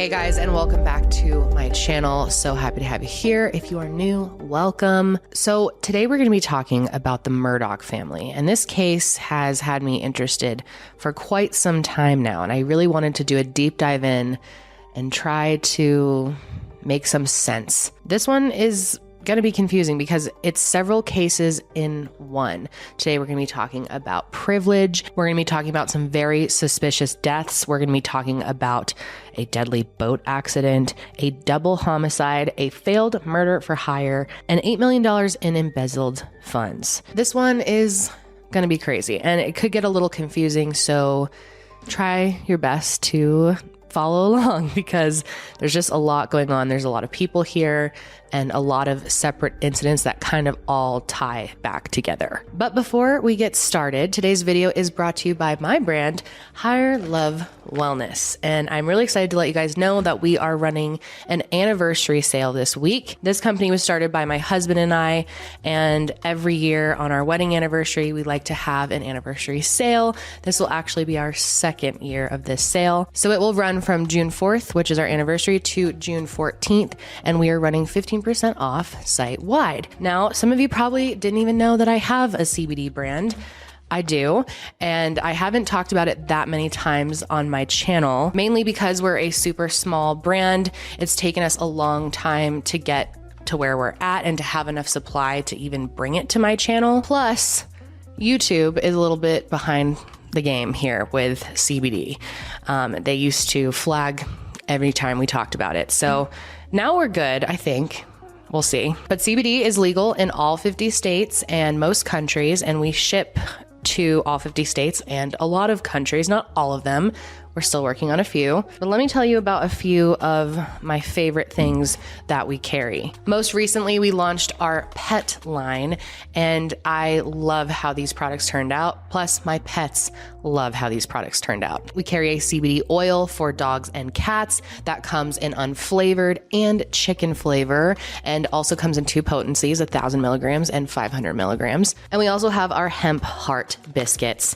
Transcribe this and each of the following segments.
Hey guys, and welcome back to my channel. So happy to have you here. If you are new, welcome. So today we're going to be talking about the Murdaugh family, and this case has had me interested for quite some time now, and I really wanted to do a deep dive in and try to make some sense. This one is going to be confusing because it's several cases in one. Today we're going to be talking about privilege. We're going to be talking about some very suspicious deaths. We're going to be talking about a deadly boat accident, a double homicide, a failed murder for hire, and $8 million in embezzled funds. This one is going to be crazy and it could get a little confusing, so try your best to follow along because there's just a lot going on. There's a lot of people here and a lot of separate incidents that kind of all tie back together. But before we get started, today's video is brought to you by my brand, Higher Love Wellness. And I'm really excited to let you guys know that we are running an anniversary sale this week. This company was started by my husband and I, and every year on our wedding anniversary, we like to have an anniversary sale. This will actually be our second year of this sale. So it will run from June 4th, which is our anniversary, to June 14th, and we are running 15% off site-wide. Now, some of you probably didn't even know that I have a CBD brand. I do, and I haven't talked about it that many times on my channel, mainly because we're a super small brand. It's taken us a long time to get to where we're at and to have enough supply to even bring it to my channel. Plus, YouTube is a little bit behind the game here with CBD. They used to flag every time we talked about it. So now we're good, I think. We'll see. But CBD is legal in all 50 states and most countries, and we ship to all 50 states and a lot of countries, not all of them. We're still working on a few, but let me tell you about a few of my favorite things that we carry. Most recently, we launched our pet line, and I love how these products turned out. Plus, my pets love how these products turned out. We carry a CBD oil for dogs and cats that comes in unflavored and chicken flavor, and also comes in two potencies, 1,000 milligrams and 500 milligrams. And we also have our hemp heart biscuits,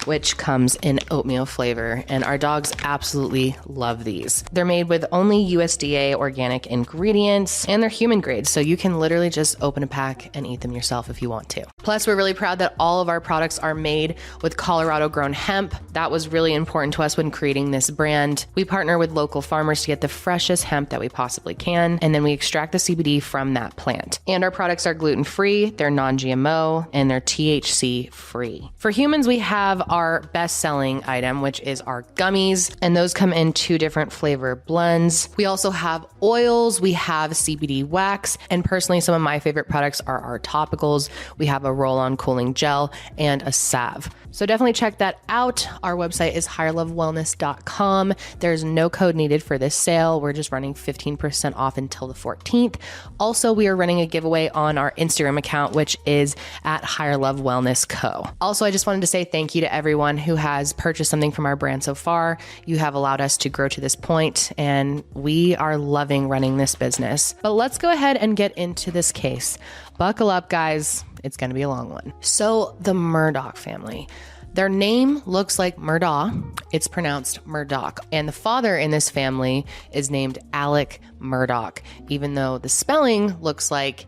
which comes in oatmeal flavor, and our dogs absolutely love these. They're made with only USDA organic ingredients, and they're human grade, so you can literally just open a pack and eat them yourself if you want to. Plus, we're really proud that all of our products are made with Colorado-grown hemp. That was really important to us when creating this brand. We partner with local farmers to get the freshest hemp that we possibly can, and then we extract the CBD from that plant. And our products are gluten-free, they're non-GMO, and they're THC-free. For humans, we have our best-selling item, which is our gummies, and those come in two different flavor blends. We also have oils, we have CBD wax, and personally, some of my favorite products are our topicals. We have a roll-on cooling gel and a salve. So definitely check that out. Our website is higherlovewellness.com. There's no code needed for this sale. We're just running 15% off until the 14th. Also, we are running a giveaway on our Instagram account, which is at Higher Love Wellness Co. Also, I just wanted to say thank you to everyone who has purchased something from our brand so far. You have allowed us to grow to this point, and we are loving running this business. But let's go ahead and get into this case. Buckle up, guys. It's going to be a long one. So the Murdaugh family. Their name looks like Murdaugh. It's pronounced Murdaugh. And the father in this family is named Alec Murdaugh, even though the spelling looks like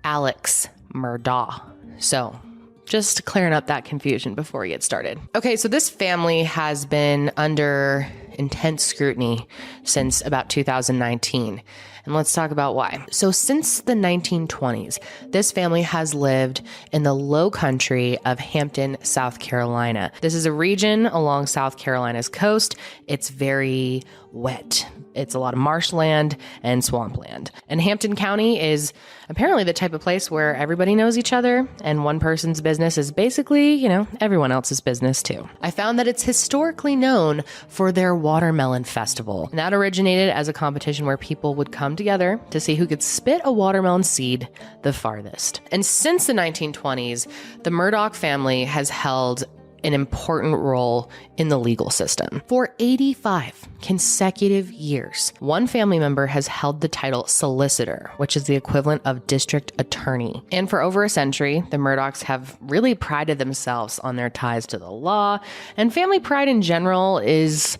Alex Murdaugh. So just clearing up that confusion before we get started. Okay, so this family has been under intense scrutiny since about 2019. And let's talk about why. So since the 1920s, this family has lived in the low country of Hampton, South Carolina. This is a region along South Carolina's coast. It's very wet. It's a lot of marshland and swampland. And Hampton County is apparently the type of place where everybody knows each other, and one person's business is basically, everyone else's business too. I found that it's historically known for their watermelon festival. And that originated as a competition where people would come together to see who could spit a watermelon seed the farthest. And since the 1920s, the Murdaugh family has held an important role in the legal system. For 85 consecutive years, one family member has held the title solicitor, which is the equivalent of district attorney. And for over a century, the Murdaughs have really prided themselves on their ties to the law, and family pride in general is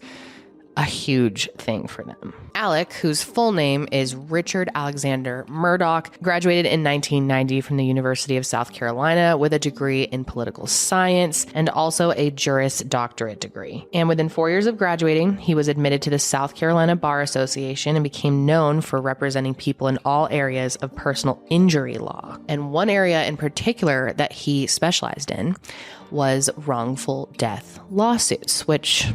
a huge thing for them. Alec, whose full name is Richard Alexander Murdaugh, graduated in 1990 from the University of South Carolina with a degree in political science and also a Juris Doctorate degree. And within 4 years of graduating, he was admitted to the South Carolina Bar Association and became known for representing people in all areas of personal injury law. And one area in particular that he specialized in was wrongful death lawsuits, which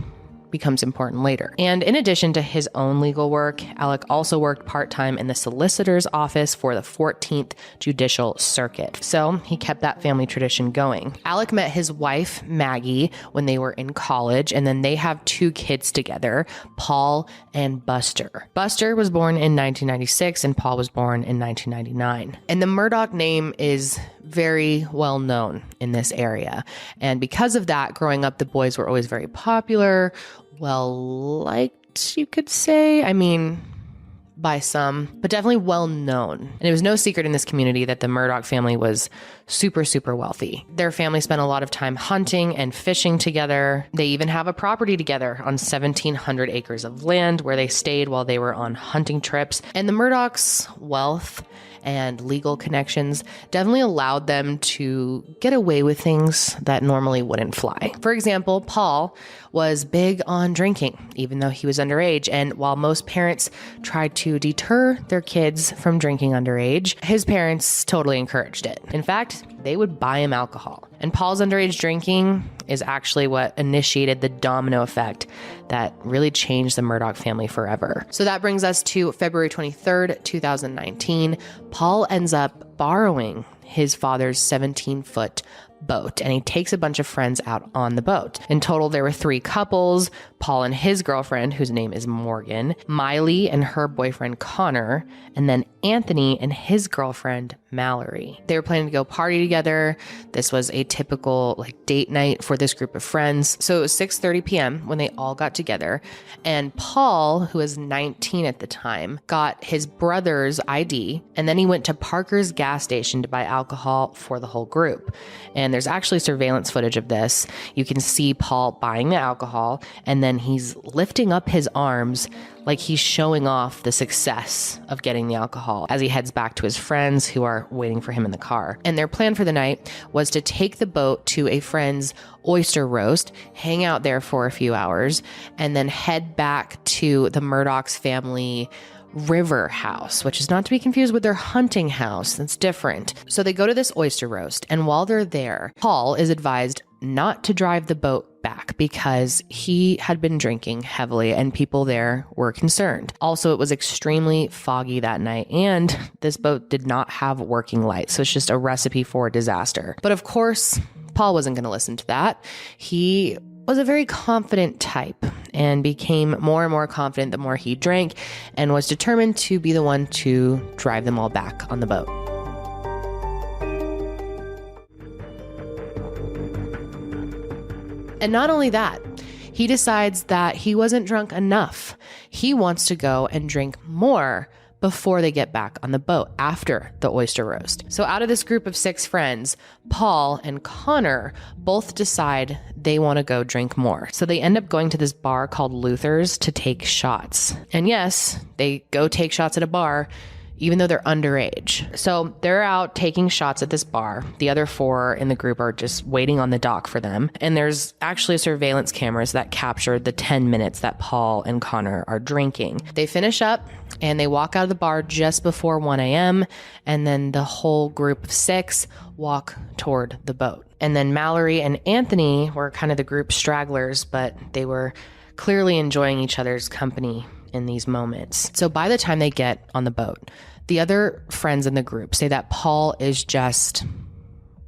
becomes important later. And in addition to his own legal work, Alec also worked part-time in the solicitor's office for the 14th Judicial Circuit. So he kept that family tradition going. Alec met his wife, Maggie, when they were in college, and then they have 2 kids together, Paul and Buster. Buster was born in 1996 and Paul was born in 1999. And the Murdaugh name is very well known in this area. And because of that, growing up, the boys were always very popular, well liked, you could say. I mean, by some, but definitely well known. And it was no secret in this community that the Murdaugh family was super, super wealthy. Their family spent a lot of time hunting and fishing together. They even have a property together on 1,700 acres of land where they stayed while they were on hunting trips. And the Murdaughs' wealth and legal connections definitely allowed them to get away with things that normally wouldn't fly. For example, Paul was big on drinking, even though he was underage. And while most parents tried to deter their kids from drinking underage, his parents totally encouraged it. In fact, they would buy him alcohol. And Paul's underage drinking is actually what initiated the domino effect that really changed the Murdaugh family forever. So that brings us to February 23rd, 2019. Paul ends up borrowing his father's 17-foot boat, and he takes a bunch of friends out on the boat. In total, there were 3 couples, Paul and his girlfriend, whose name is Morgan, Miley and her boyfriend Connor, and then Anthony and his girlfriend Mallory. They were planning to go party together. This was a typical date night for this group of friends. So it was 6:30 p.m. when they all got together, and Paul, who was 19 at the time, got his brother's ID, and then he went to Parker's gas station to buy alcohol for the whole group. And there's actually surveillance footage of this. You can see Paul buying the alcohol, and then he's lifting up his arms like he's showing off the success of getting the alcohol as he heads back to his friends who are waiting for him in the car. And their plan for the night was to take the boat to a friend's oyster roast, hang out there for a few hours, and then head back to the Murdaugh's family river house, which is not to be confused with their hunting house. That's different. So they go to this oyster roast, and while they're there, Paul is advised not to drive the boat back because he had been drinking heavily and people there were concerned. Also, it was extremely foggy that night, and this boat did not have working lights, so it's just a recipe for disaster. But of course, Paul wasn't going to listen to that. He was a very confident type and became more and more confident the more he drank, and was determined to be the one to drive them all back on the boat. And not only that, he decides that he wasn't drunk enough. He wants to go and drink more before they get back on the boat after the oyster roast. So out of this group of 6 friends, Paul and Connor both decide they want to go drink more. So they end up going to this bar called Luther's to take shots. And yes, they go take shots at a bar, even though they're underage. So they're out taking shots at this bar. The other 4 in the group are just waiting on the dock for them. And there's actually surveillance cameras that captured the 10 minutes that Paul and Connor are drinking. They finish up and they walk out of the bar just before 1 a.m. And then the whole group of 6 walk toward the boat. And then Mallory and Anthony were kind of the group stragglers, but they were clearly enjoying each other's company in these moments. So by the time they get on the boat, the other friends in the group say that Paul is just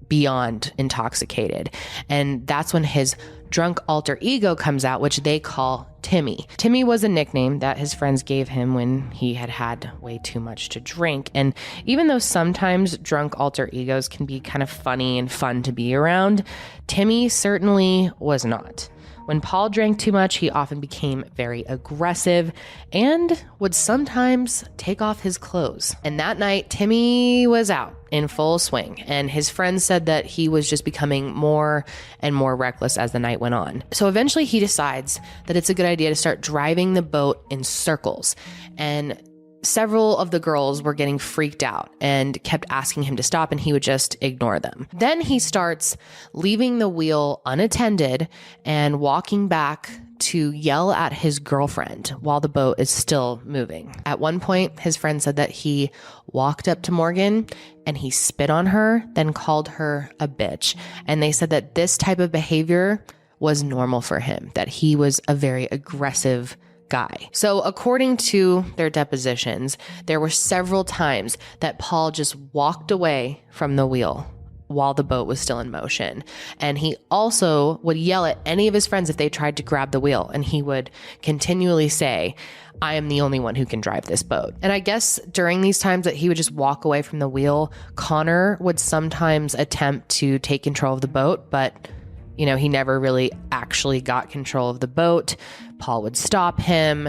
beyond intoxicated. And that's when his drunk alter ego comes out, which they call Timmy. Timmy was a nickname that his friends gave him when he had had way too much to drink. And even though sometimes drunk alter egos can be kind of funny and fun to be around, Timmy certainly was not. When Paul drank too much, he often became very aggressive and would sometimes take off his clothes. And that night, Timmy was out in full swing, and his friends said that he was just becoming more and more reckless as the night went went on. So eventually he decides that it's a good idea to start driving the boat in circles. And several of the girls were getting freaked out and kept asking him to stop, and he would just ignore them. Then he starts leaving the wheel unattended and walking back to yell at his girlfriend while the boat is still moving. At one point, his friend said that he walked up to Morgan and he spit on her, then called her a bitch. And they said that this type of behavior was normal for him, that he was a very aggressive guy. So according to their depositions, there were several times that Paul just walked away from the wheel while the boat was still in motion. And he also would yell at any of his friends if they tried to grab the wheel. And he would continually say, I am the only one who can drive this boat. And I guess during these times that he would just walk away from the wheel, Connor would sometimes attempt to take control of the boat, but he never really actually got control of the boat. Paul would stop him,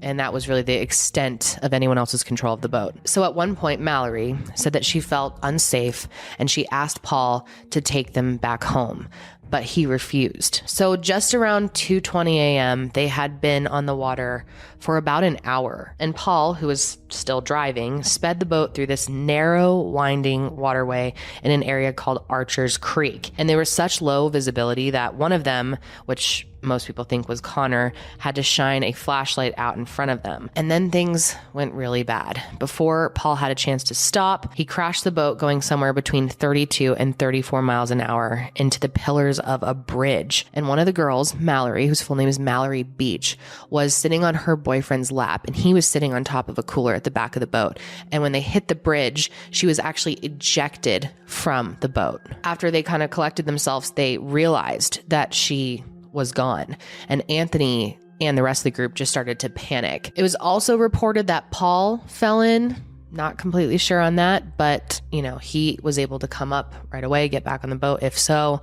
and that was really the extent of anyone else's control of the boat. So at one point, Mallory said that she felt unsafe, and she asked Paul to take them back home, but he refused. So just around 2:20 a.m., they had been on the water for about an hour, and Paul, who was still driving, sped the boat through this narrow, winding waterway in an area called Archer's Creek. And they were such low visibility that one of them, which most people think was Connor, had to shine a flashlight out in front of them. And then things went really bad. Before Paul had a chance to stop, he crashed the boat going somewhere between 32 and 34 miles an hour into the pillars of a bridge. And one of the girls, Mallory, whose full name is Mallory Beach, was sitting on her boyfriend's lap, and he was sitting on top of a cooler at the back of the boat. And when they hit the bridge, she was actually ejected from the boat. After they kind of collected themselves, they realized that she was gone. And Anthony and the rest of the group just started to panic. It was also reported that Paul fell in. Not completely sure on that, but he was able to come up right away, get back on the boat. If so,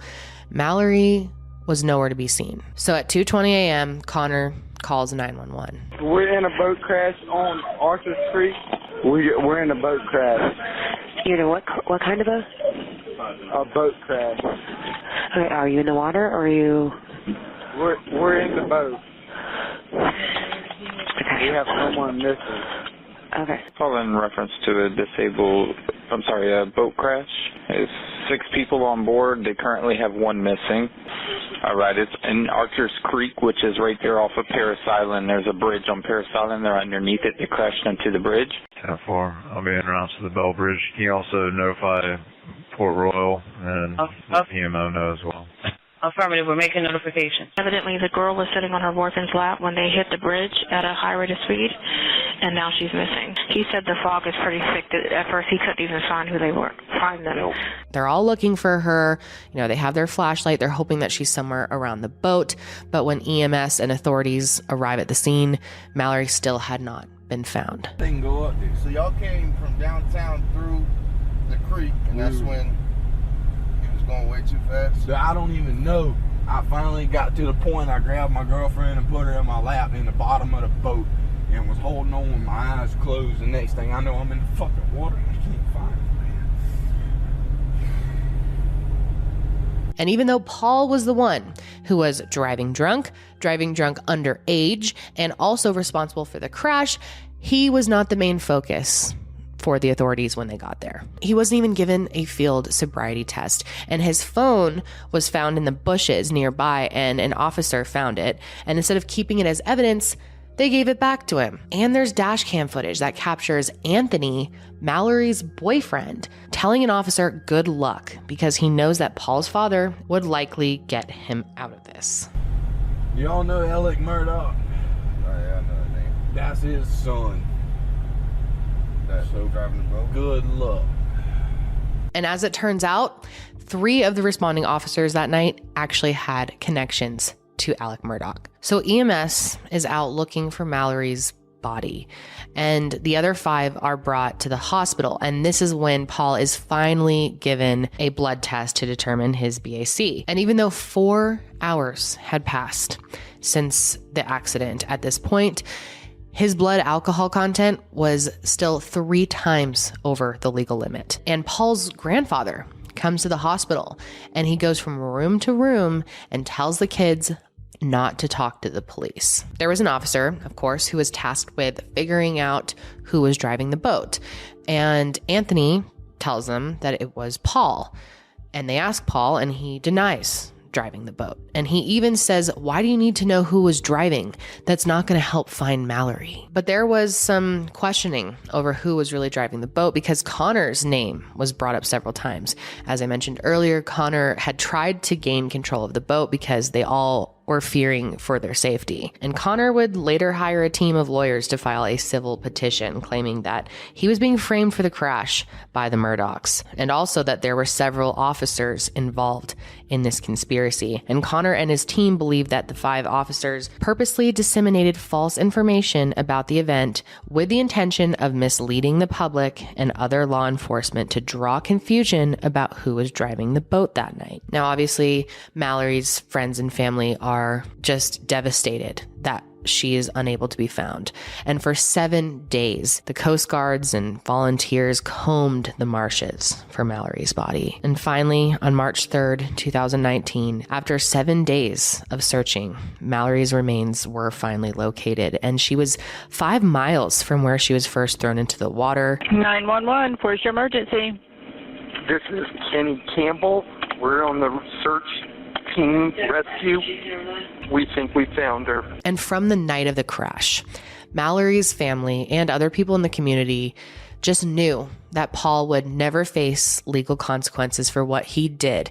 Mallory was nowhere to be seen. So at 2:20 a.m., Connor calls 911. We're in a boat crash on Archer's Creek. We're in a boat crash. You know what kind of boat? A boat crash. Okay, are you in the water or are you? We're in the boat. Okay. We have someone missing. Okay. Call in reference to a boat crash. It's 6 people on board. They currently have 1 missing. All right, it's in Archer's Creek, which is right there off of Paris Island. There's a bridge on Paris Island. They're underneath it. They crashed into the bridge. 10-4. I'll be en route to the Bell Bridge. Can you also notify Port Royal and let PMO know as well? Affirmative. We're making notification. Evidently, the girl was sitting on her boyfriend's lap when they hit the bridge at a high rate of speed, and now she's missing. He said the fog is pretty thick. At first, he couldn't even find them. They're all looking for her. They have their flashlight. They're hoping that she's somewhere around the boat. But when EMS and authorities arrive at the scene, Mallory still had not been found. Go up there. So y'all came from downtown through the creek, and that's when going way too fast. I don't even know. I finally got to the point I grabbed my girlfriend and put her in my lap in the bottom of the boat and was holding on with my eyes closed. The next thing I know, I'm in the fucking water and I can't find her, man. And even though Paul was the one who was driving drunk underage, and also responsible for the crash, he was not the main focus for the authorities when they got there. He wasn't even given a field sobriety test, and his phone was found in the bushes nearby, and an officer found it, and instead of keeping it as evidence, they gave it back to him. And there's dash cam footage that captures Anthony, Mallory's boyfriend, telling an officer good luck because he knows that Paul's father would likely get him out of this. Y'all know Alec Murdaugh? Oh yeah, I know that name. That's his son. So driving the boat. Good luck. And as it turns out, 3 of the responding officers that night actually had connections to Alec Murdaugh. So EMS is out looking for Mallory's body, and the other 5 are brought to the hospital. And this is when Paul is finally given a blood test to determine his BAC. And even though 4 hours had passed since the accident at this point, his blood alcohol content was still 3 times over the legal limit. And Paul's grandfather comes to the hospital, and he goes from room to room and tells the kids not to talk to the police. There was an officer, of course, who was tasked with figuring out who was driving the boat. And Anthony tells them that it was Paul. And they ask Paul, and he denies driving the boat. And he even says, why do you need to know who was driving? That's not going to help find Mallory. But there was some questioning over who was really driving the boat because Connor's name was brought up several times. As I mentioned earlier, Connor had tried to gain control of the boat because they all were fearing for their safety. And Connor would later hire a team of lawyers to file a civil petition claiming that he was being framed for the crash by the Murdaughs, and also that there were several officers involved in this conspiracy. And Connor and his team believed that the 5 officers purposely disseminated false information about the event with the intention of misleading the public and other law enforcement to draw confusion about who was driving the boat that night. Now, obviously, Mallory's friends and family are just devastated that she is unable to be found. And for 7 days, the Coast Guards and volunteers combed the marshes for Mallory's body. And finally, on March 3rd, 2019, after 7 days of searching, Mallory's remains were finally located, and she was 5 miles from where she was first thrown into the water. 911, where's your emergency? This is Kenny Campbell. We're on the search team rescue. We think we found her. And from the night of the crash, Mallory's family and other people in the community just knew that Paul would never face legal consequences for what he did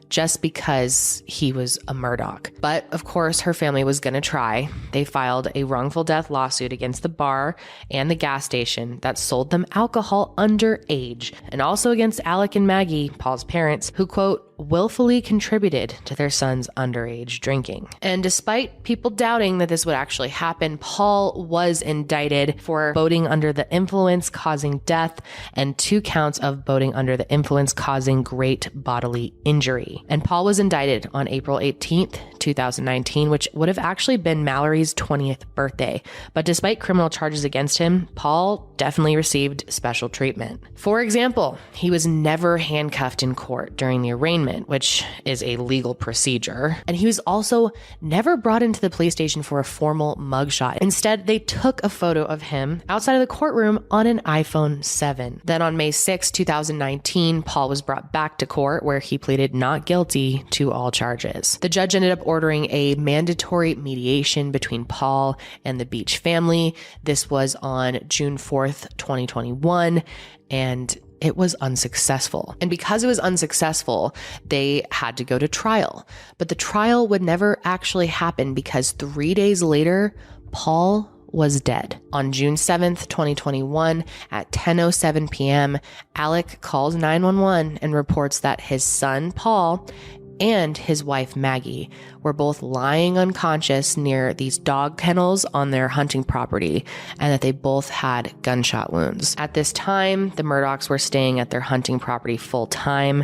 just because he was a Murdaugh. But of course, her family was going to try. They filed a wrongful death lawsuit against the bar and the gas station that sold them alcohol underage, and also against Alec and Maggie, Paul's parents, who, quote, willfully contributed to their son's underage drinking. And despite people doubting that this would actually happen, Paul was indicted for boating under the influence causing death and 2 counts of boating under the influence causing great bodily injury. And Paul was indicted on April 18th, 2019, which would have actually been Mallory's 20th birthday. But despite criminal charges against him, Paul definitely received special treatment. For example, he was never handcuffed in court during the arraignment, which is a legal procedure. And he was also never brought into the police station for a formal mugshot. Instead, they took a photo of him outside of the courtroom on an iPhone 7. Then on May 6, 2019, Paul was brought back to court where he pleaded not guilty to all charges. The judge ended up ordering a mandatory mediation between Paul and the Beach family. This was on June 4th, 2021, and it was unsuccessful. And because it was unsuccessful, they had to go to trial. But the trial would never actually happen because 3 days later, Paul was dead. On June 7th, 2021, at 10:07 p.m., Alec calls 911 and reports that his son, Paul, and his wife, Maggie, were both lying unconscious near these dog kennels on their hunting property, and that they both had gunshot wounds. At this time, the Murdaughs were staying at their hunting property full time.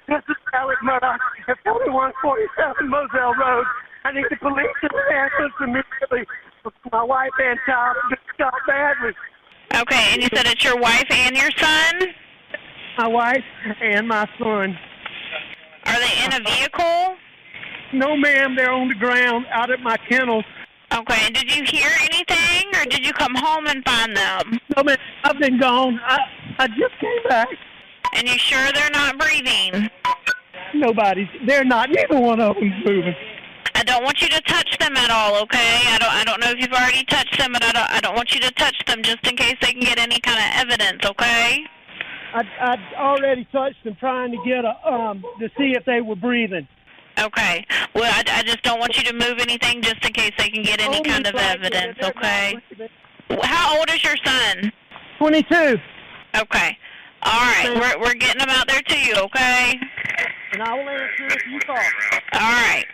This is Alec Murdaugh at 4147 Moselle Road. I need the police to answer immediately. My wife and child just shot badly. Okay, and you said it's your wife and your son? My wife and my son. Are they in a vehicle? No, ma'am. They're on the ground out at my kennels. Okay, and did you hear anything, or did you come home and find them? No, ma'am. I've been gone. I just came back. And you sure they're not breathing? They're not. Neither one of them's moving. I don't want you to touch them at all, okay? I don't know if you've already touched them, but I don't want you to touch them just in case they can get any kind of evidence, okay? I'd already touched them trying to get to see if they were breathing. Okay. Well, I just don't want you to move anything just in case they can get any kind of evidence, okay? How old is your son? 22. Okay. All right. We're getting them out there to you, okay? And I will answer if you call. All right.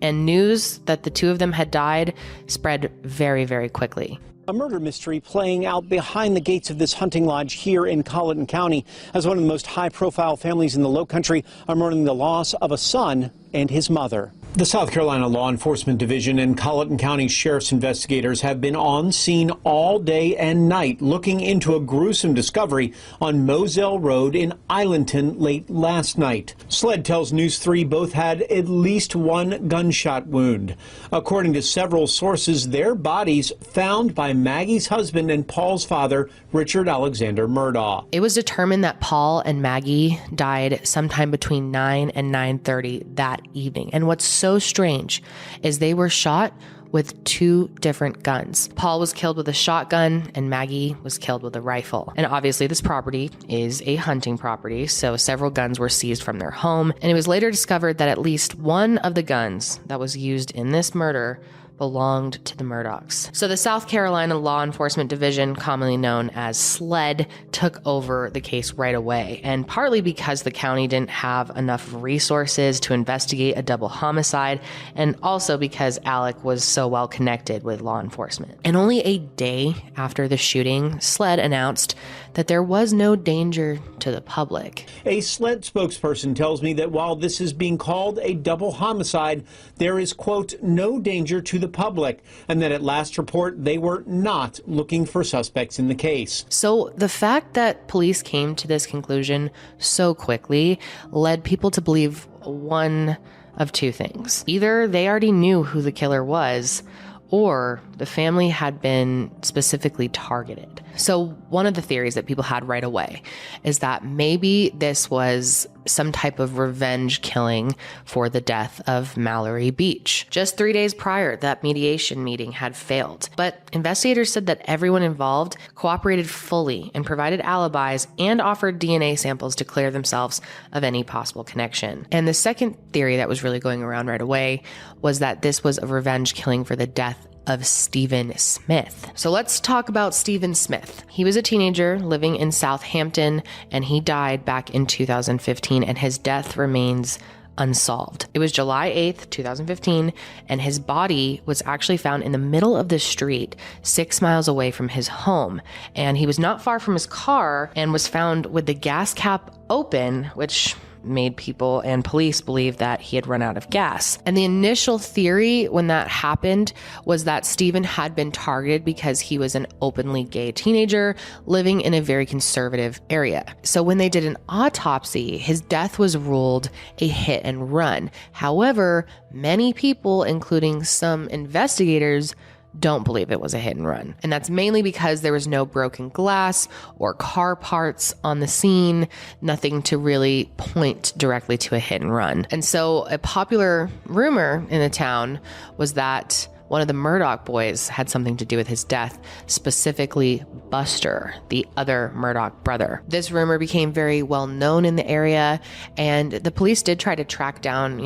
And news that the 2 of them had died spread very, very quickly. A murder mystery playing out behind the gates of this hunting lodge here in Colleton County as one of the most high-profile families in the Low Country are mourning the loss of a son and his mother. The South Carolina Law Enforcement Division and Colleton County Sheriff's investigators have been on scene all day and night looking into a gruesome discovery on Moselle Road in Islandton late last night. SLED tells News 3 both had at least one gunshot wound. According to several sources, their bodies found by Maggie's husband and Paul's father, Richard Alexander Murdaugh. It was determined that Paul and Maggie died sometime between 9 and 9:30 that evening. And what's so strange is they were shot with two different guns. Paul was killed with a shotgun and Maggie was killed with a rifle. And obviously this property is a hunting property, so several guns were seized from their home. And it was later discovered that at least one of the guns that was used in this murder belonged to the Murdaughs. So the South Carolina Law Enforcement Division, commonly known as SLED, took over the case right away. And partly because the county didn't have enough resources to investigate a double homicide, and also because Alec was so well connected with law enforcement. And only a day after the shooting, SLED announced that there was no danger to the public. A SLED spokesperson tells me that while this is being called a double homicide, there is, quote, no danger to the public, and that at last report they were not looking for suspects in the case. So the fact that police came to this conclusion so quickly led people to believe one of two things. Either they already knew who the killer was, or the family had been specifically targeted. So one of the theories that people had right away is that maybe this was some type of revenge killing for the death of Mallory Beach. Just 3 days prior, that mediation meeting had failed. But investigators said that everyone involved cooperated fully and provided alibis and offered DNA samples to clear themselves of any possible connection. And the second theory that was really going around right away was that this was a revenge killing for the death of Stephen Smith. So let's talk about Stephen Smith. He was a teenager living in Southampton, and he died back in 2015, and his death remains unsolved. It was July 8th, 2015, and his body was actually found in the middle of the street, 6 miles away from his home. And he was not far from his car and was found with the gas cap open, which made people and police believe that he had run out of gas. And the initial theory when that happened was that Stephen had been targeted because he was an openly gay teenager living in a very conservative area. So when they did an autopsy, his death was ruled a hit and run. However, many people, including some investigators, don't believe it was a hit and run. And that's mainly because there was no broken glass or car parts on the scene, nothing to really point directly to a hit and run. And so a popular rumor in the town was that one of the Murdaugh boys had something to do with his death, specifically Buster, the other Murdaugh brother. This rumor became very well known in the area, and the police did try to track down,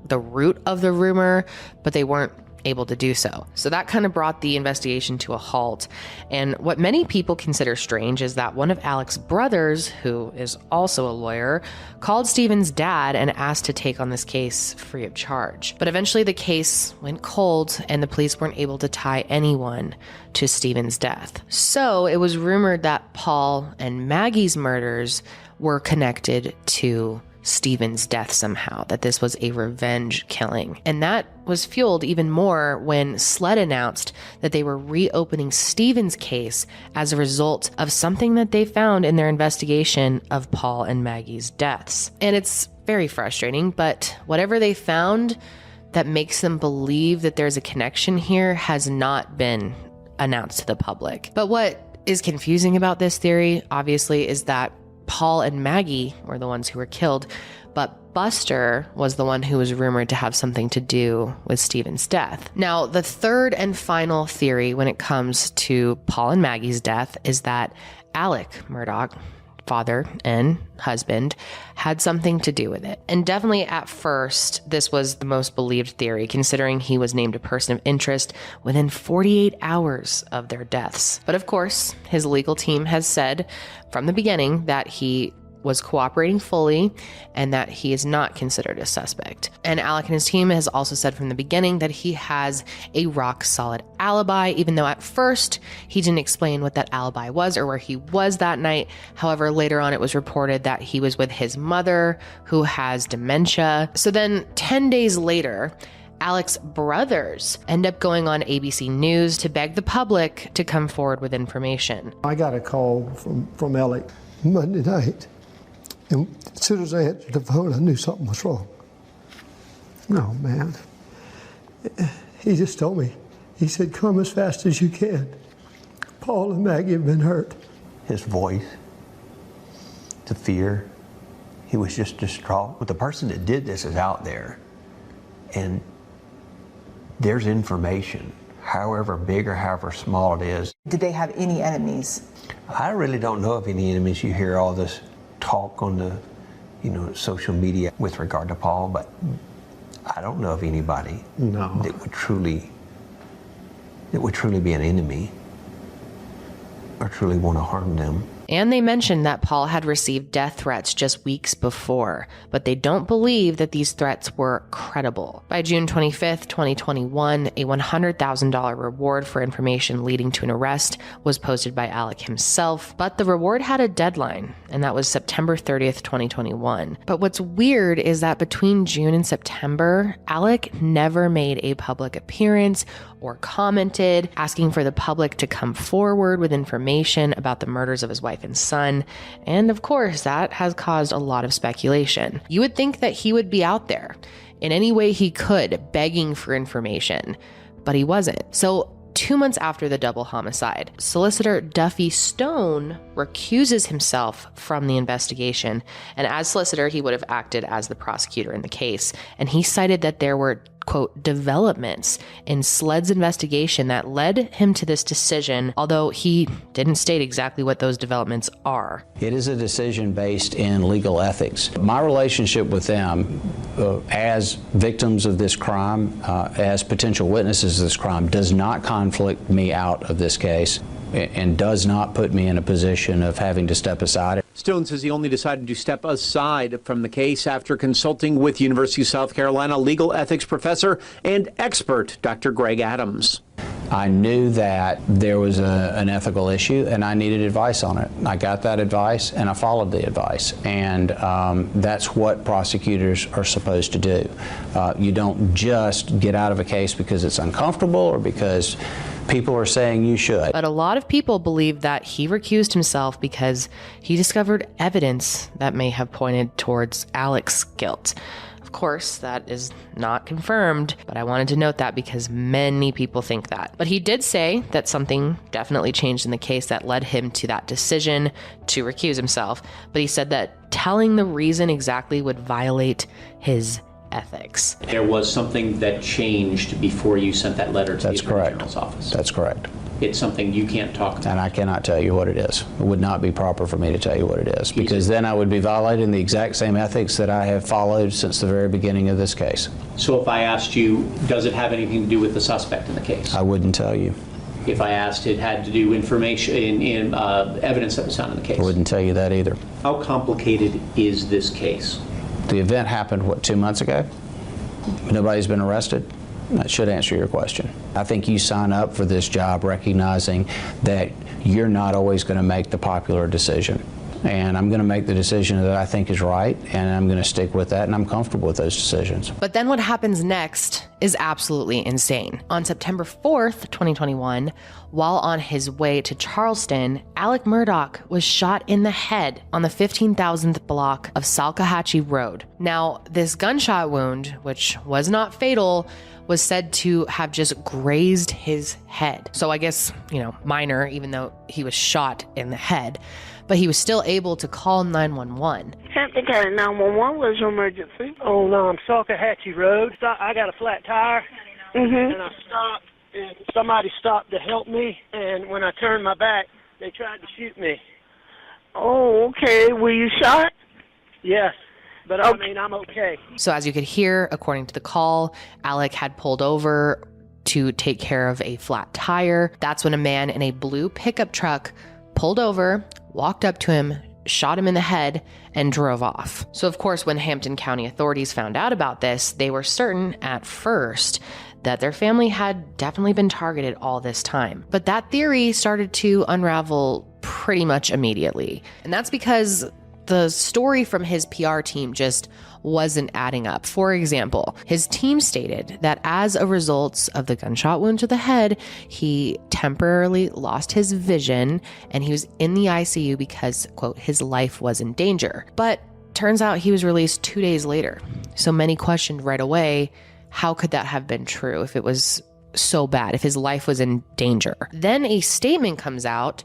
the root of the rumor, but they weren't able to do so. So that kind of brought the investigation to a halt. And what many people consider strange is that one of Alec's brothers, who is also a lawyer, called Stephen's dad and asked to take on this case free of charge. But eventually the case went cold and the police weren't able to tie anyone to Stephen's death. So it was rumored that Paul and Maggie's murders were connected to Stephen's death somehow, that this was a revenge killing. And that was fueled even more when SLED announced that they were reopening Stephen's case as a result of something that they found in their investigation of Paul and Maggie's deaths. And it's very frustrating, but whatever they found that makes them believe that there's a connection here has not been announced to the public. But what is confusing about this theory, obviously, is that Paul and Maggie were the ones who were killed, but Buster was the one who was rumored to have something to do with Stephen's death. Now, the third and final theory when it comes to Paul and Maggie's death is that Alec Murdaugh, father and husband, had something to do with it. And definitely at first, this was the most believed theory, considering he was named a person of interest within 48 hours of their deaths. But of course, his legal team has said from the beginning that he was cooperating fully and that he is not considered a suspect. And Alec and his team has also said from the beginning that he has a rock solid alibi, even though at first he didn't explain what that alibi was or where he was that night. However, later on it was reported that he was with his mother, who has dementia. So then 10 days later, Alec's brothers end up going on ABC News to beg the public to come forward with information. I got a call from Alec Monday night, and as soon as I answered the phone, I knew something was wrong. No, man. He just told me. He said, come as fast as you can. Paul and Maggie have been hurt. His voice, the fear, he was just distraught. But the person that did this is out there, and there's information, however big or however small it is. Did they have any enemies? I really don't know of any enemies. You hear all this talk on the, social media with regard to Paul, but I don't know of anybody that would truly be an enemy or truly want to harm them. And they mentioned that Paul had received death threats just weeks before, but they don't believe that these threats were credible. By June 25th, 2021, a $100,000 reward for information leading to an arrest was posted by Alec himself, but the reward had a deadline, and that was September 30th, 2021. But what's weird is that between June and September, Alec never made a public appearance or commented asking for the public to come forward with information about the murders of his wife and son. And of course, that has caused a lot of speculation. You would think that he would be out there in any way he could, begging for information, but he wasn't. So 2 months after the double homicide, solicitor Duffy Stone recuses himself from the investigation. And as solicitor, he would have acted as the prosecutor in the case. And he cited that there were, quote, developments in SLED's investigation that led him to this decision, although he didn't state exactly what those developments are. It is a decision based in legal ethics. My relationship with them as victims of this crime, as potential witnesses of this crime, does not conflict me out of this case and does not put me in a position of having to step aside. Stone says he only decided to step aside from the case after consulting with University of South Carolina legal ethics professor and expert Dr. Greg Adams. I knew that there was an ethical issue and I needed advice on it. I got that advice and I followed the advice, and that's what prosecutors are supposed to do. You don't just get out of a case because it's uncomfortable or because people are saying you should. But a lot of people believe that he recused himself because he discovered evidence that may have pointed towards Alec's guilt. Of course, that is not confirmed, but I wanted to note that because many people think that. But he did say that something definitely changed in the case that led him to that decision to recuse himself. But he said that telling the reason exactly would violate his ethics. There was something that changed before you sent that letter to the Attorney General's office. That's correct. It's something you can't talk about. And I cannot tell you what it is. It would not be proper for me to tell you what it is, because then I would be violating the exact same ethics that I have followed since the very beginning of this case. So if I asked you, does it have anything to do with the suspect in the case? I wouldn't tell you. If I asked, it had to do information in evidence that was found in the case? I wouldn't tell you that either. How complicated is this case? The event happened, what, 2 months ago? Nobody's been arrested? That should answer your question. I think you sign up for this job recognizing that you're not always going to make the popular decision. And I'm going to make the decision that I think is right, and I'm going to stick with that, and I'm comfortable with those decisions. But then what happens next is absolutely insane. On September 4th, 2021, while on his way to Charleston, Alec Murdaugh was shot in the head on the 15,000th block of Salkehatchie Road. Now, this gunshot wound, which was not fatal, was said to have just grazed his head. So I guess, minor, even though he was shot in the head. But he was still able to call 911. Hampton County 911 was your emergency. On Salkehatchie Road. I got a flat tire, and I stopped, and somebody stopped to help me, and when I turned my back, they tried to shoot me. Oh, okay. Were you shot? Yes, but I mean, I'm okay. So as you could hear, according to the call, Alec had pulled over to take care of a flat tire. That's when a man in a blue pickup truck pulled over, walked up to him, shot him in the head, and drove off. So of course, when Hampton County authorities found out about this, they were certain at first that their family had definitely been targeted all this time. But that theory started to unravel pretty much immediately. And that's because the story from his PR team just wasn't adding up. For example, his team stated that as a result of the gunshot wound to the head, he temporarily lost his vision and he was in the ICU because, quote, his life was in danger. But turns out he was released 2 days later. So many questioned right away, how could that have been true if it was so bad, if his life was in danger? Then a statement comes out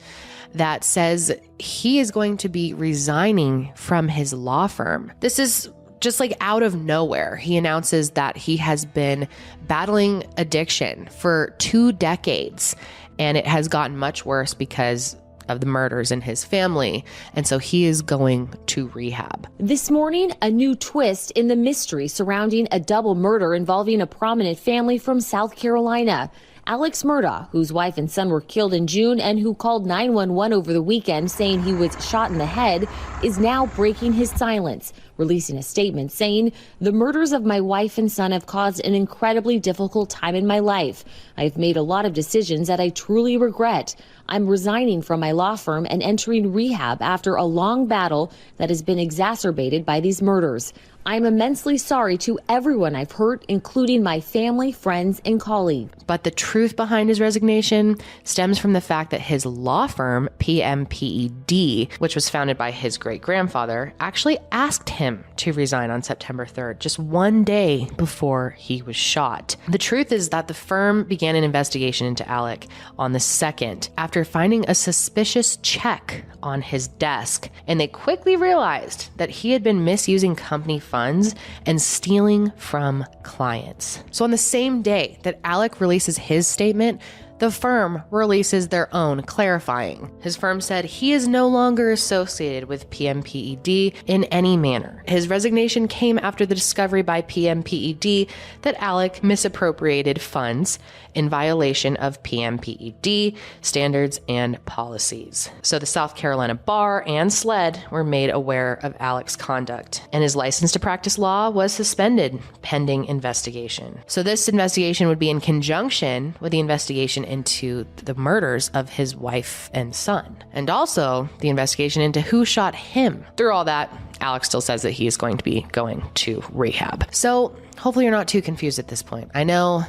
that says he is going to be resigning from his law firm. This is just like out of nowhere. He announces that he has been battling addiction for 2 decades and it has gotten much worse because of the murders in his family. And so he is going to rehab. This morning, a new twist in the mystery surrounding a double murder involving a prominent family from South Carolina. Alex Murdaugh, whose wife and son were killed in June and who called 911 over the weekend saying he was shot in the head, is now breaking his silence, releasing a statement saying, "The murders of my wife and son have caused an incredibly difficult time in my life. I've made a lot of decisions that I truly regret. I'm resigning from my law firm and entering rehab after a long battle that has been exacerbated by these murders. I'm immensely sorry to everyone I've hurt, including my family, friends, and colleagues." But the truth behind his resignation stems from the fact that his law firm, PMPED, which was founded by his great-grandfather, actually asked him to resign on September 3rd, just 1 day before he was shot. The truth is that the firm began an investigation into Alec on the 2nd after finding a suspicious check on his desk, and they quickly realized that he had been misusing company funds and stealing from clients. So on the same day that Alec releases his statement, the firm releases their own, clarifying. His firm said he is no longer associated with PMPED in any manner. His resignation came after the discovery by PMPED that Alec misappropriated funds in violation of PMPED standards and policies. So the South Carolina Bar and SLED were made aware of Alec's conduct, and his license to practice law was suspended pending investigation. So this investigation would be in conjunction with the investigation into the murders of his wife and son, and also the investigation into who shot him. Through all that, Alex still says that he is going to be going to rehab. So hopefully you're not too confused at this point. I know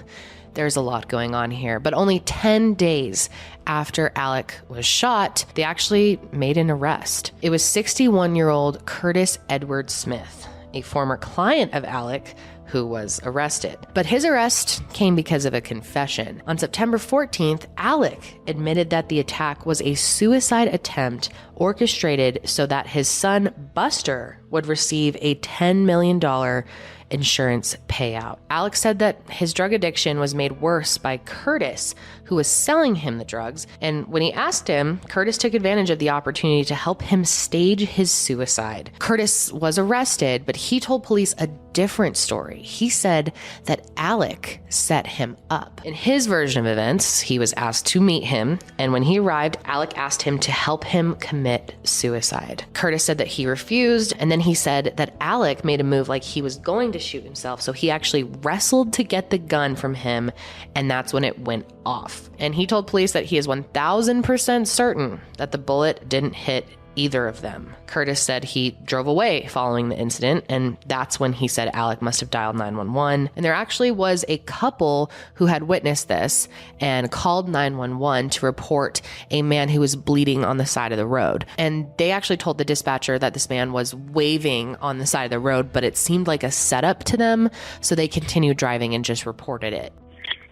there's a lot going on here, but only 10 days after Alec was shot, they actually made an arrest. It was 61-year-old Curtis Edward Smith, a former client of Alec, who was arrested. But his arrest came because of a confession. On September 14th, Alec admitted that the attack was a suicide attempt orchestrated so that his son, Buster, would receive a $10 million insurance payout. Alex said that his drug addiction was made worse by Curtis, who was selling him the drugs. And when he asked him, Curtis took advantage of the opportunity to help him stage his suicide. Curtis was arrested, but he told police a different story. He said that Alec set him up. In his version of events, he was asked to meet him, and when he arrived, Alec asked him to help him commit suicide. Curtis said that he refused, and then he said that Alec made a move like he was going to shoot himself, so he actually wrestled to get the gun from him, and that's when it went off. And he told police that he is 1000% certain that the bullet didn't hit either of them. Curtis said he drove away following the incident, and that's when he said Alec must have dialed 911. And there actually was a couple who had witnessed this and called 911 to report a man who was bleeding on the side of the road. And they actually told the dispatcher that this man was waving on the side of the road, but it seemed like a setup to them, so they continued driving and just reported it.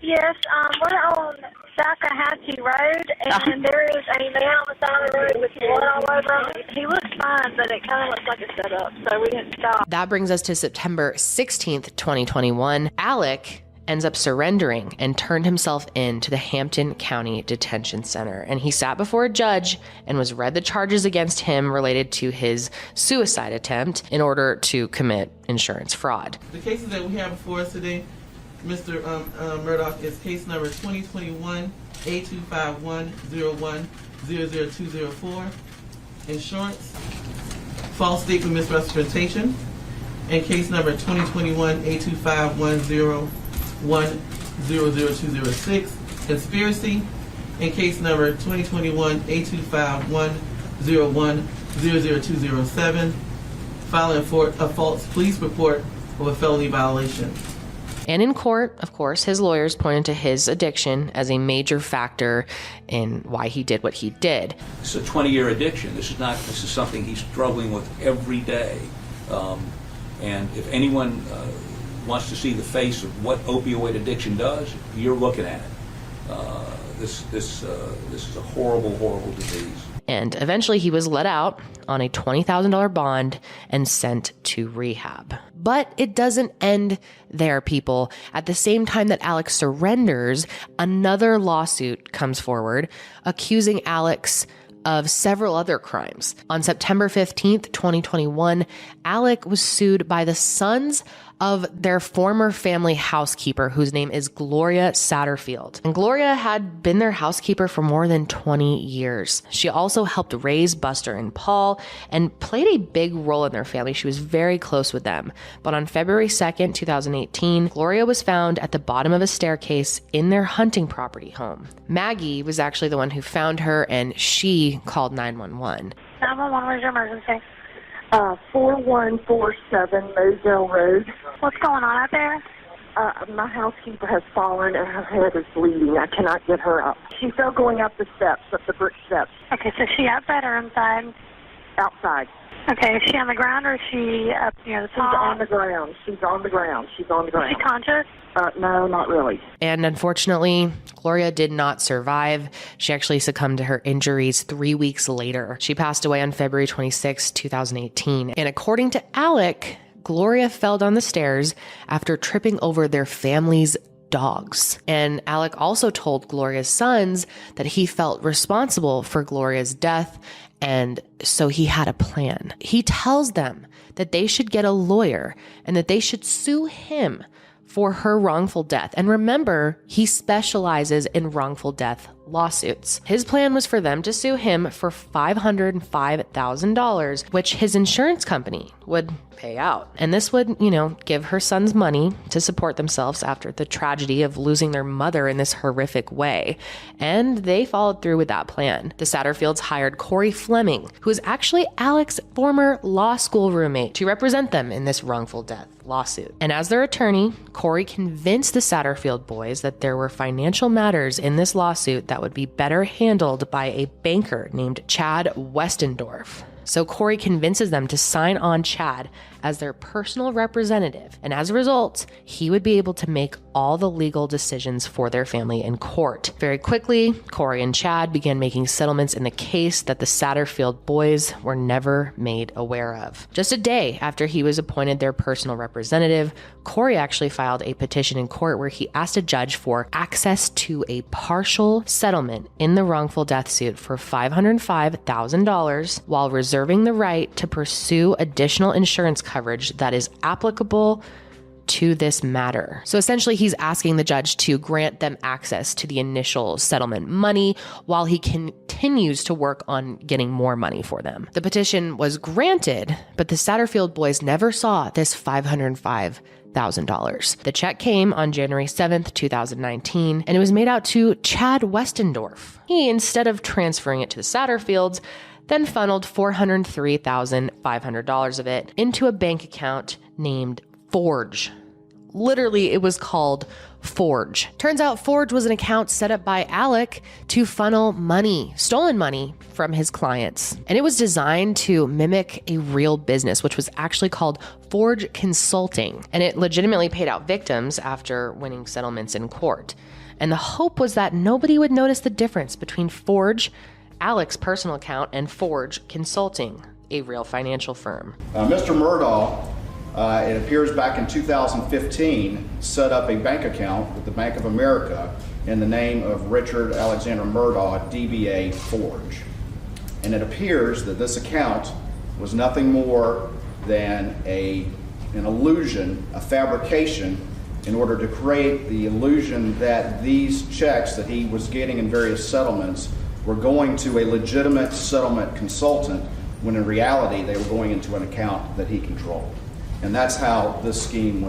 Yes, we're on Salcahatchee Road, and there is a man on the side of the road with blood all over him. He looks fine, but it kind of looks like a setup, so we didn't stop. That brings us to September 16th, 2021. Alec ends up surrendering and turned himself in to the Hampton County Detention Center. And he sat before a judge and was read the charges against him related to his suicide attempt in order to commit insurance fraud. The cases that we have before us today, Mr. Murdaugh, is case number 2021-8251-01-00204, insurance, false statement misrepresentation, and case number 2021-8251-01-00206, conspiracy, and case number 2021-8251-01-010 00207, filing a false police report of a felony violation. And in court, of course, his lawyers pointed to his addiction as a major factor in why he did what he did. It's a 20-year addiction. This is something he's struggling with every day. And if anyone wants to see the face of what opioid addiction does, you're looking at it. This is a horrible, horrible disease. And eventually he was let out on a $20,000 bond and sent to rehab. But it doesn't end there, people. At the same time that Alex surrenders, another lawsuit comes forward accusing Alex of several other crimes. On September 15th, 2021, Alec was sued by the sons of their former family housekeeper, whose name is Gloria Satterfield. And Gloria had been their housekeeper for more than 20 years. She also helped raise Buster and Paul and played a big role in their family. She was very close with them. But on February 2nd, 2018, Gloria was found at the bottom of a staircase in their hunting property home. Maggie was actually the one who found her, and she called 911. 911, where's your emergency? 4147 Moselle Road. What's going on out there? My housekeeper has fallen and her head is bleeding. I cannot get her up. She fell going up the steps, up the brick steps. Okay, so is she outside or inside? Outside. Okay, is she on the ground or is she up near the top? She's on the ground. She's on the ground. She's on the ground. Is she conscious? No, not really. And unfortunately, Gloria did not survive. She actually succumbed to her injuries 3 weeks later. She passed away on February 26, 2018. And according to Alec, Gloria fell down the stairs after tripping over their family's dogs. And Alec also told Gloria's sons that he felt responsible for Gloria's death, and so he had a plan. He tells them that they should get a lawyer and that they should sue him for her wrongful death. And remember, he specializes in wrongful death lawsuits. His plan was for them to sue him for $505,000, which his insurance company would pay out. And this would, give her sons money to support themselves after the tragedy of losing their mother in this horrific way. And they followed through with that plan. The Satterfields hired Corey Fleming, who is actually Alec's former law school roommate, to represent them in this wrongful death lawsuit. And as their attorney, Corey convinced the Satterfield boys that there were financial matters in this lawsuit that would be better handled by a banker named Chad Westendorf. So Corey convinces them to sign on Chad as their personal representative. And as a result, he would be able to make all the legal decisions for their family in court. Very quickly, Corey and Chad began making settlements in the case that the Satterfield boys were never made aware of. Just a day after he was appointed their personal representative, Corey actually filed a petition in court where he asked a judge for access to a partial settlement in the wrongful death suit for $505,000 while reserving the right to pursue additional insurance coverage that is applicable to this matter. So essentially, he's asking the judge to grant them access to the initial settlement money while he continues to work on getting more money for them. The petition was granted, but the Satterfield boys never saw this $505,000. The check came on January 7th, 2019, and it was made out to Chad Westendorf. He, instead of transferring it to the Satterfields, then funneled $403,500 of it into a bank account named Forge. Literally, it was called Forge. Turns out Forge was an account set up by Alec to funnel money, stolen money, from his clients. And it was designed to mimic a real business, which was actually called Forge Consulting. And it legitimately paid out victims after winning settlements in court. And the hope was that nobody would notice the difference between Forge, Alec's personal account, and Forge Consulting, a real financial firm. Mr. Murdaugh, it appears back in 2015, set up a bank account with the Bank of America in the name of Richard Alexander Murdaugh, DBA Forge. And it appears that this account was nothing more than an illusion, a fabrication, in order to create the illusion that these checks that he was getting in various settlements were going to a legitimate settlement consultant, when in reality they were going into an account that he controlled. And that's how this scheme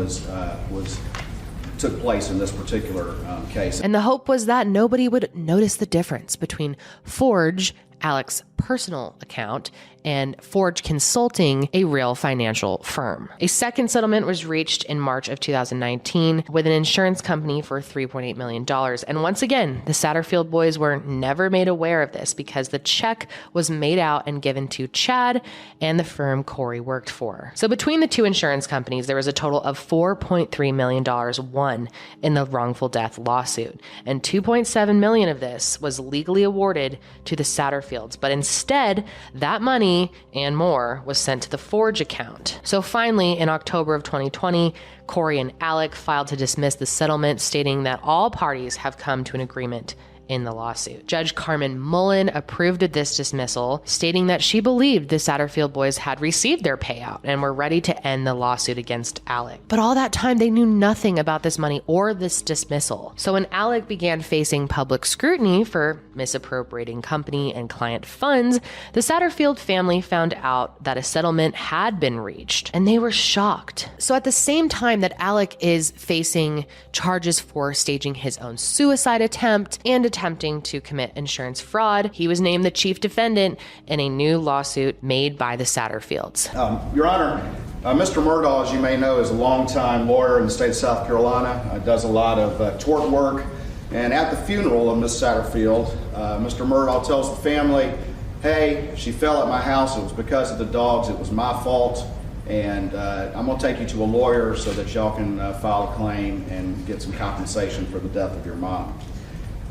took place in this particular case. And the hope was that nobody would notice the difference between Forge, Alec's personal account, and Forge Consulting, a real financial firm. A second settlement was reached in March of 2019 with an insurance company for $3.8 million. And once again, the Satterfield boys were never made aware of this because the check was made out and given to Chad and the firm Corey worked for. So between the two insurance companies, there was a total of $4.3 million won in the wrongful death lawsuit. And $2.7 million of this was legally awarded to the Satterfields. But instead, that money and more was sent to the Forge account. So finally, in October of 2020, Corey and Alec filed to dismiss the settlement, stating that all parties have come to an agreement in the lawsuit. Judge Carmen Mullen approved of this dismissal, stating that she believed the Satterfield boys had received their payout and were ready to end the lawsuit against Alec. But all that time, they knew nothing about this money or this dismissal. So when Alec began facing public scrutiny for misappropriating company and client funds, the Satterfield family found out that a settlement had been reached, and they were shocked. So at the same time that Alec is facing charges for staging his own suicide attempt and attempting to commit insurance fraud, he was named the chief defendant in a new lawsuit made by the Satterfields. Your Honor, Mr. Murdaugh, as you may know, is a longtime lawyer in the state of South Carolina, does a lot of tort work, and at the funeral of Ms. Satterfield, Mr. Murdaugh tells the family, hey, she fell at my house, it was because of the dogs, it was my fault, and I'm going to take you to a lawyer so that y'all can file a claim and get some compensation for the death of your mom.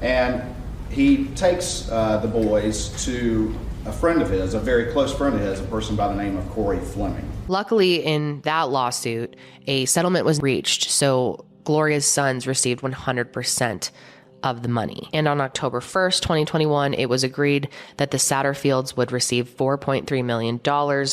And he takes the boys to a friend of his, a very close friend of his, a person by the name of Corey Fleming. Luckily, in that lawsuit, a settlement was reached, so Gloria's sons received 100% of the money. And on October 1st, 2021, it was agreed that the Satterfields would receive $4.3 million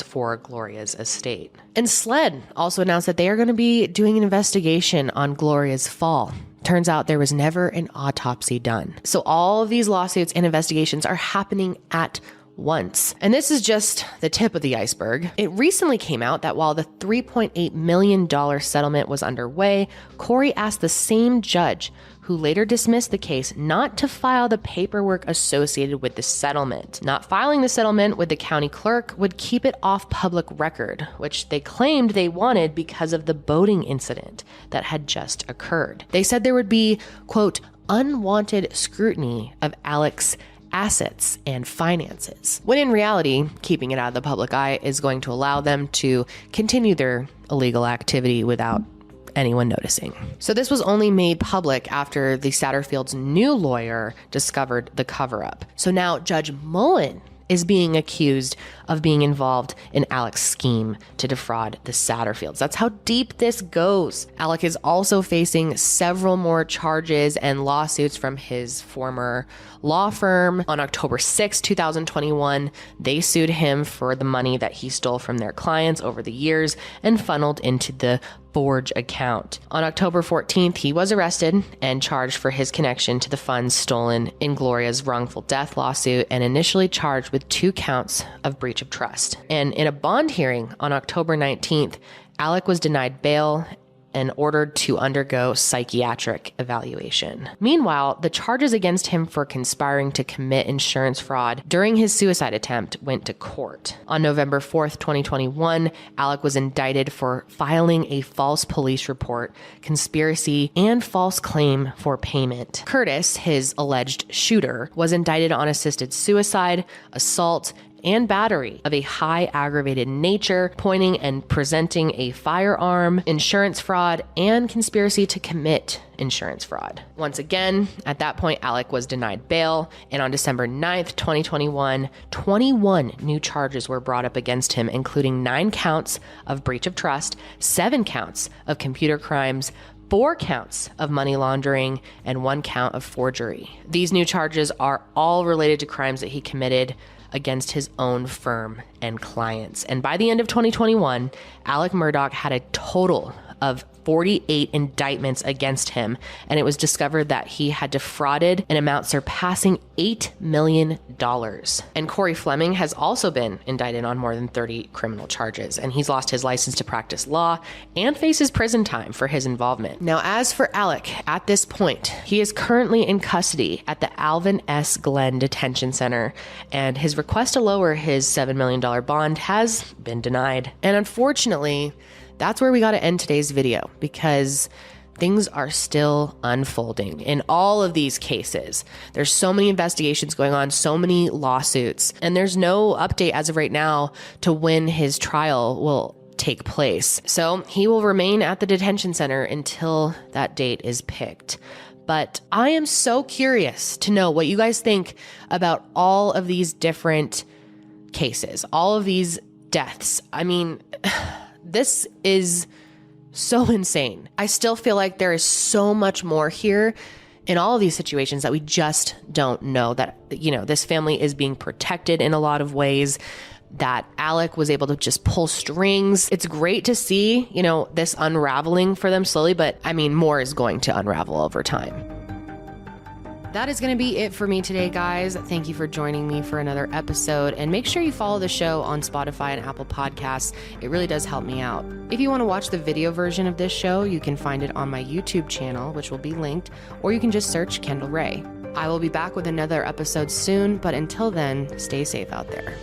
for Gloria's estate. And SLED also announced that they are going to be doing an investigation on Gloria's fall. Turns out there was never an autopsy done. So all of these lawsuits and investigations are happening at once. And this is just the tip of the iceberg. It recently came out that while the $3.8 million settlement was underway, Corey asked the same judge who later dismissed the case not to file the paperwork associated with the settlement. Not filing the settlement with the county clerk would keep it off public record, which they claimed they wanted because of the boating incident that had just occurred. They said there would be, quote, unwanted scrutiny of Alec's assets and finances, when in reality, keeping it out of the public eye is going to allow them to continue their illegal activity without anyone noticing. So this was only made public after the Satterfield's new lawyer discovered the cover-up. So now Judge Mullen is being accused of being involved in Alec's scheme to defraud the Satterfields. That's how deep this goes. Alec is also facing several more charges and lawsuits from his former law firm. On October 6, 2021, they sued him for the money that he stole from their clients over the years and funneled into the Forge account. On October 14th, he was arrested and charged for his connection to the funds stolen in Gloria's wrongful death lawsuit and initially charged with 2 counts of breach of trust. And in a bond hearing on October 19th, Alec was denied bail and ordered to undergo psychiatric evaluation. Meanwhile, the charges against him for conspiring to commit insurance fraud during his suicide attempt went to court. On November 4th, 2021, Alec was indicted for filing a false police report, conspiracy, and false claim for payment. Curtis, his alleged shooter, was indicted on assisted suicide, assault, and battery of a high aggravated nature, pointing and presenting a firearm, insurance fraud, and conspiracy to commit insurance fraud. Once again, at that point, Alec was denied bail, and on December 9th, 2021, 21 new charges were brought up against him, including 9 counts of breach of trust, 7 counts of computer crimes, 4 counts of money laundering, and 1 count of forgery. These new charges are all related to crimes that he committed against his own firm and clients. And by the end of 2021, Alec Murdaugh had a total of 48 indictments against him, and it was discovered that he had defrauded an amount surpassing $8 million. And Corey Fleming has also been indicted on more than 30 criminal charges, and he's lost his license to practice law and faces prison time for his involvement. Now, as for Alec, at this point, he is currently in custody at the Alvin S. Glenn Detention Center, and his request to lower his $7 million bond has been denied. And unfortunately, that's where we got to end today's video, because things are still unfolding in all of these cases. There's so many investigations going on, so many lawsuits, and there's no update as of right now to when his trial will take place. So he will remain at the detention center until that date is picked. But I am so curious to know what you guys think about all of these different cases, all of these deaths. I mean, this is so insane. I still feel like there is so much more here in all of these situations that we just don't know. That, you know, this family is being protected in a lot of ways, that Alec was able to just pull strings. It's great to see, you know, this unraveling for them slowly, but I mean, more is going to unravel over time. That is going to be it for me today, guys. Thank you for joining me for another episode, and make sure you follow the show on Spotify and Apple Podcasts. It really does help me out. If you want to watch the video version of this show, you can find it on my YouTube channel, which will be linked, or you can just search Kendall Rae. I will be back with another episode soon, but until then, stay safe out there.